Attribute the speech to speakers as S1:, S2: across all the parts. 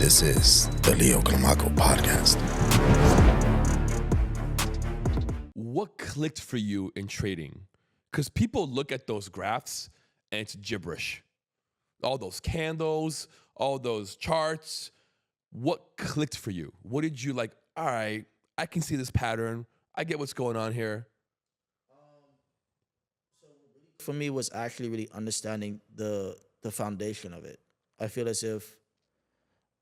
S1: This is the Leo Climaco Podcast.
S2: What clicked for you in trading? Because people look at those graphs and it's gibberish. All those candles, all those charts. What clicked for you? What did you like? All right, I can see this pattern. I get what's going on here.
S3: For me was actually really understanding the foundation of it. I feel as if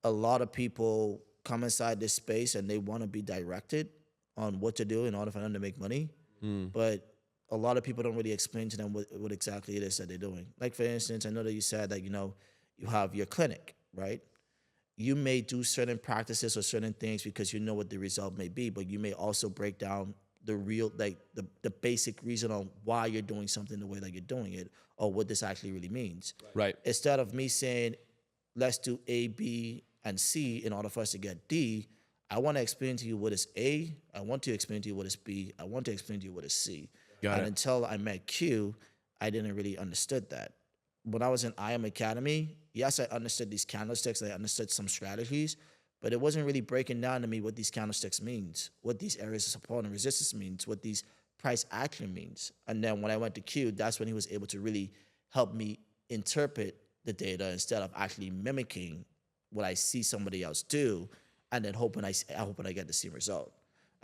S3: a lot of people come inside this space and they want to be directed on what to do in order for them to make money. But a lot of people don't really explain to them what exactly it is that they're doing. Like, for instance, I know that you said that, you have your clinic, right? You may do certain practices or certain things because you know what the result may be, but you may also break down the real, like the basic reason on why you're doing something the way that you're doing it or what this actually really means.
S2: Right.
S3: Instead of me saying, let's do A, B, and C in order for us to get D, I want to explain to you what is A, I want to explain to you what is B, I want to explain to you what is C.
S2: Got it.
S3: Until I met Q, I didn't really understood that. When I was in IM Academy, yes, I understood these candlesticks, I understood some strategies, but it wasn't really breaking down to me what these candlesticks means, what these areas of support and resistance means, what these price action means. And then when I went to Q, that's when he was able to really help me interpret the data instead of actually mimicking what I see somebody else do, and then hoping I get the same result.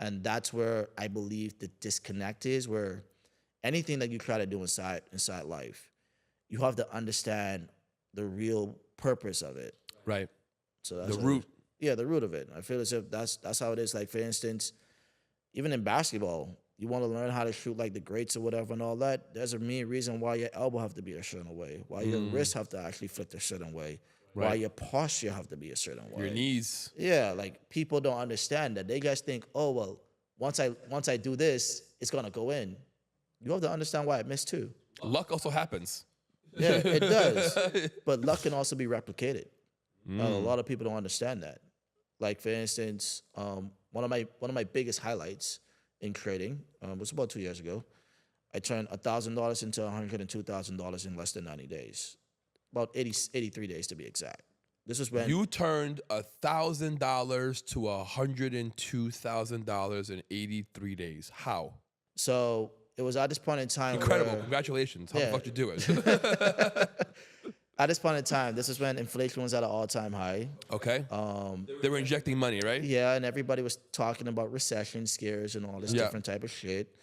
S3: And that's where I believe the disconnect is, where anything that you try to do inside life, you have to understand the real purpose of it.
S2: Right.
S3: So that's
S2: The root.
S3: the root of it. I feel as if that's how it is. Like, for instance, even in basketball, you want to learn how to shoot like the greats or whatever and all that. There's a main reason why your elbow have to be a certain way, why your wrist have to actually flip a certain way, why your posture have to be a certain way.
S2: Your knees.
S3: Yeah, like people don't understand that. They guys think, oh well, once I do this, it's gonna go in. You have to understand why it missed too.
S2: Luck also happens.
S3: Yeah, it does. But luck can also be replicated. A lot of people don't understand that. Like, for instance, one of my biggest highlights in trading was about 2 years ago. I turned $1,000 into $102,000 in less than 90 days. About 83 days to be exact. This was when
S2: You turned $1,000 to $102,000 in 83 days. How?
S3: So it was at this point in time.
S2: Incredible.
S3: Where,
S2: Congratulations. How the fuck you do it?
S3: at this point in time, this is when inflation was at an all-time high.
S2: Okay. They were injecting money, right?
S3: Yeah, and everybody was talking about recession scares and all this different type of shit.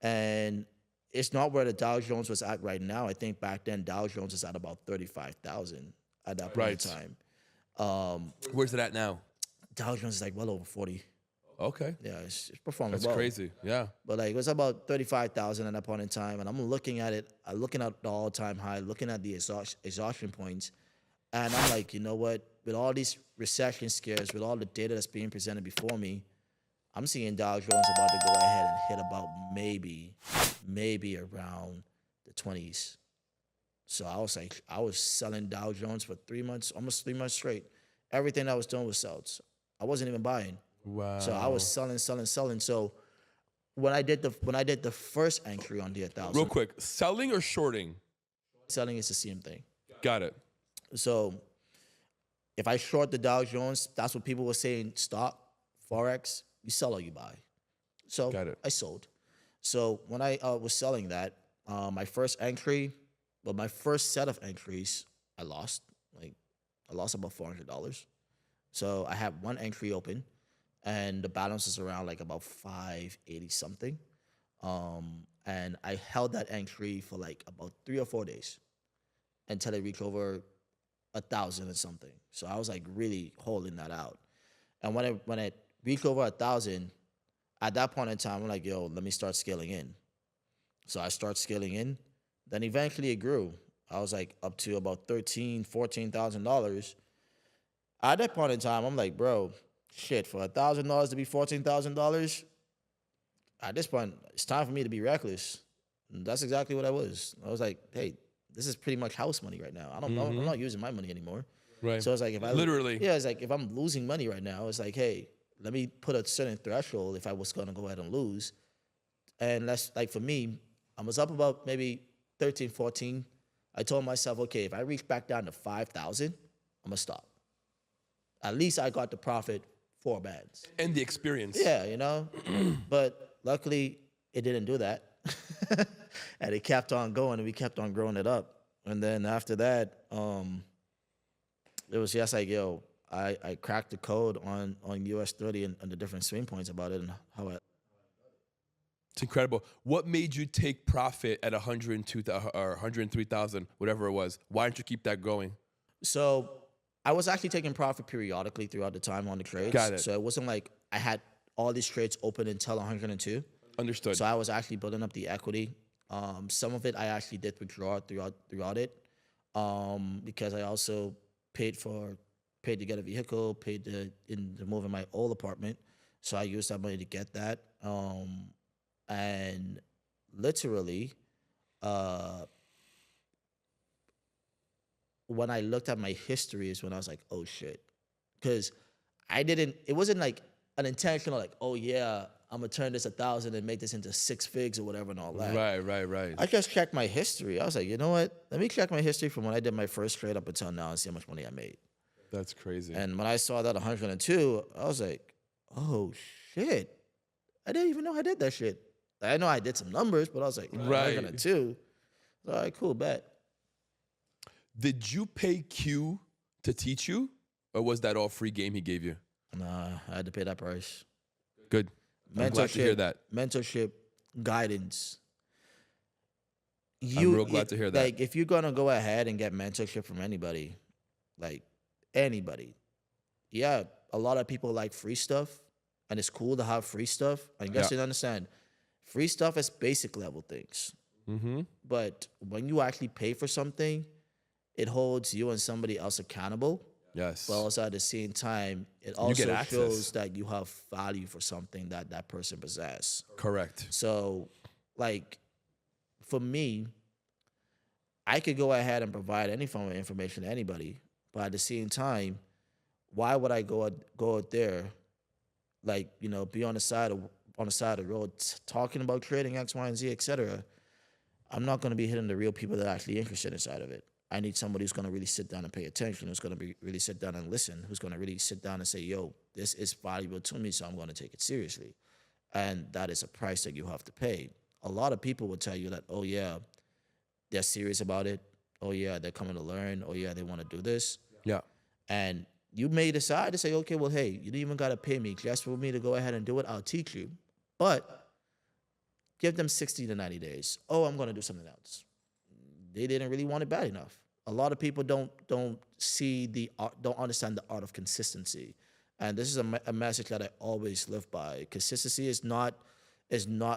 S3: And it's not where the Dow Jones was at right now. I think back then Dow Jones was at about 35,000 at that point in time.
S2: Where's it at now?
S3: Dow Jones is like well over 40.
S2: Okay.
S3: Yeah, it's performing
S2: That's
S3: well.
S2: crazy. Yeah.
S3: But like it was about 35,000 at that point in time, and I'm looking at it, looking at the all-time high, looking at the exhaustion points, and I'm like, you know what? With all these recession scares, with all the data that's being presented before me, I'm seeing Dow Jones about to go ahead and hit about maybe around the 20s. So I was selling Dow Jones for 3 months, almost 3 months straight. Everything I was doing was sells. I wasn't even buying.
S2: Wow.
S3: So I was selling. So when I did the first entry on the 1,000,
S2: Real quick, selling or shorting?
S3: selling is the same thing.
S2: Got it.
S3: So if I short the Dow Jones, that's what people were saying. Stock, forex, you sell or you buy. So
S2: Got it.
S3: I sold. So when I was selling that, my first entry, my first set of entries, I lost. I lost about $400. So I had one entry open, and the balance is around like about 580 something. And I held that entry for like about 3 or 4 days until it reached over 1,000 and something. So I was like really holding that out. And when it reached over 1,000, at that point in time, I'm like, yo, let me start scaling in. So I start scaling in. Then eventually it grew. I was like up to about $14,000. At that point in time, I'm like, bro, shit, for $1,000 to be $14,000, at this point, it's time for me to be reckless. And that's exactly what I was. I was like, hey, this is pretty much house money right now. I'm not using my money anymore.
S2: Right.
S3: So it's like
S2: Literally.
S3: it's like if I'm losing money right now, it's like, hey, let me put a certain threshold if I was gonna go ahead and lose. And that's like for me, I was up about maybe 13, 14. I told myself, okay, if I reach back down to 5,000, I'm gonna stop. at least I got to profit 4 bands.
S2: And the experience.
S3: Yeah, you know? But luckily, it didn't do that. And it kept on going, and we kept on growing it up. And then after that, it was just like, yo, I cracked the code on US 30 and the different swing points about it and how I.
S2: It's incredible. What made you take profit at 102,000 or 103,000, whatever it was? Why didn't you keep that going?
S3: So I was actually taking profit periodically throughout the time on the trades.
S2: Got it.
S3: So it wasn't like I had all these trades open until 102.
S2: Understood.
S3: So I was actually building up the equity. Some of it I actually did withdraw throughout it, because I also paid to get a vehicle, paid to move in my old apartment. So I used that money to get that. And literally, when I looked at my history is when I was like, oh shit. Because it wasn't like an intentional, like, oh yeah, I'm gonna turn this 1,000 and make this into 6 figs or whatever and all that.
S2: Right.
S3: I just checked my history. I was like, you know what? Let me check my history from when I did my first trade up until now and see how much money I made.
S2: That's crazy.
S3: And when I saw that 102, I was like, oh shit. I didn't even know I did that shit. I know I did some numbers, but I was like,
S2: Right.
S3: 102. All right, cool, bet.
S2: Did you pay Q to teach you, or was that all free game he gave you?
S3: Nah, I had to pay that price.
S2: Good. I'm glad to hear that.
S3: Mentorship, guidance.
S2: I'm real glad to hear that.
S3: Like, if you're gonna go ahead and get mentorship from anybody, like anybody, yeah, a lot of people like free stuff, and it's cool to have free stuff. I guess you understand. Free stuff is basic level things.
S2: Mm-hmm.
S3: But when you actually pay for something, it holds you and somebody else accountable.
S2: Yes.
S3: But also at the same time, it
S2: get
S3: also
S2: access.
S3: shows that you have value for something that person possesses.
S2: Correct.
S3: So, like, for me, I could go ahead and provide any form of information to anybody, but at the same time, why would I go out there, like, you know, be on the side of the road talking about trading X, Y, and Z, etc. I'm not going to be hitting the real people that are actually interested inside of it. I need somebody who's going to really sit down and pay attention, who's going to really sit down and listen, who's going to really sit down and say, yo, this is valuable to me, so I'm going to take it seriously. And that is a price that you have to pay. A lot of people will tell you that, oh, yeah, they're serious about it. Oh, yeah, they're coming to learn. Oh, yeah, they want to do this.
S2: Yeah.
S3: And you may decide to say, okay, well, hey, you don't even got to pay me. Just for me to go ahead and do it, I'll teach you. But give them 60 to 90 days. Oh, I'm going to do something else. They didn't really want it bad enough. A lot of people don't see the art, don't understand the art of consistency. And this is a message that I always live by. Consistency is not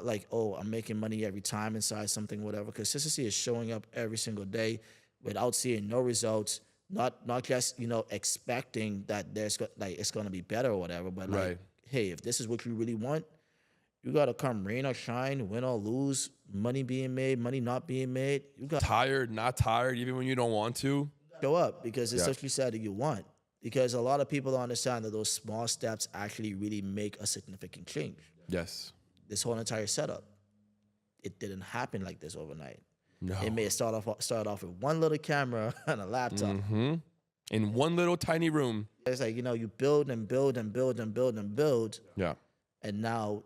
S3: like, oh, I'm making money every time inside something, whatever. Consistency is showing up every single day without seeing no results, not just, you know, expecting that it's going to be better or whatever, but like, hey, if this is what you really want, you got to come rain or shine, win or lose, money being made, money not being made. You got
S2: tired, not tired, even when you don't want to.
S3: Show up because it's what you said that you want. Because a lot of people don't understand that those small steps actually really make a significant change.
S2: Yes.
S3: This whole entire setup, it didn't happen like this overnight.
S2: No.
S3: It may start off with one little camera and a laptop.
S2: Mm-hmm. In one little tiny room.
S3: It's like, you know, you build and build and build and build and build.
S2: Yeah.
S3: And now,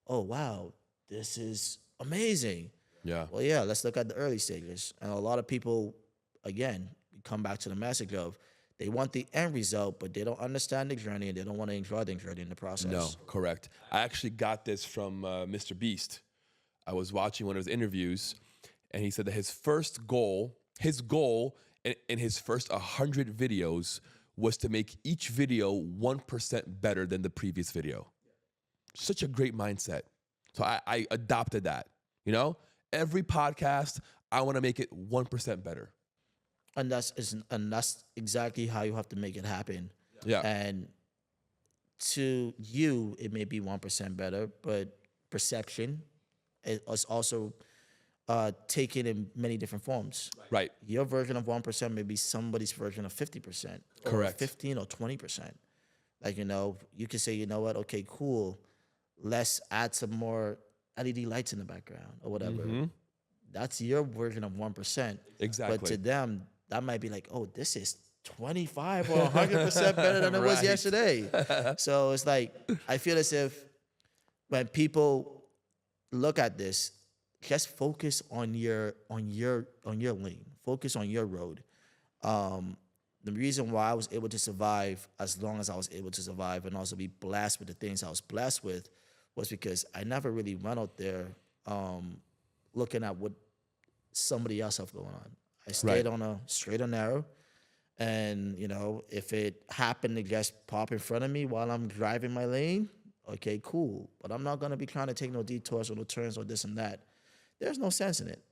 S3: oh, wow, this is amazing.
S2: Yeah.
S3: Well, yeah, let's look at the early stages. And a lot of people, again, come back to the message of they want the end result, but they don't understand the journey and they don't want to enjoy the journey in the process.
S2: No, correct. I actually got this from Mr. Beast. I was watching one of his interviews, and he said that his goal in his first 100 videos was to make each video 1% better than the previous video. Such a great mindset. So I adopted that. You know, every podcast, I want to make it 1% better.
S3: And that's exactly how you have to make it happen.
S2: Yeah.
S3: And to you, it may be 1% better, but perception is also taken in many different forms.
S2: Right.
S3: Your version of 1% may be somebody's version of 50%. Or
S2: Correct.
S3: 15 or 20%. Like, you know, you can say, you know what, okay, cool. Let's add some more LED lights in the background or whatever.
S2: Mm-hmm.
S3: That's your version of 1%.
S2: Exactly.
S3: But to them, that might be like, oh, this is 25 or 100% better than it was
S2: Right.
S3: yesterday. So it's like, I feel as if when people look at this, just focus on your lane, focus on your road. The reason why I was able to survive as long as I was able to survive and also be blessed with the things I was blessed with was because I never really went out there looking at what somebody else have going on. I stayed
S2: Right.
S3: on a straight and narrow. And, you know, if it happened to just pop in front of me while I'm driving my lane, okay, cool. But I'm not going to be trying to take no detours or no turns or this and that. There's no sense in it.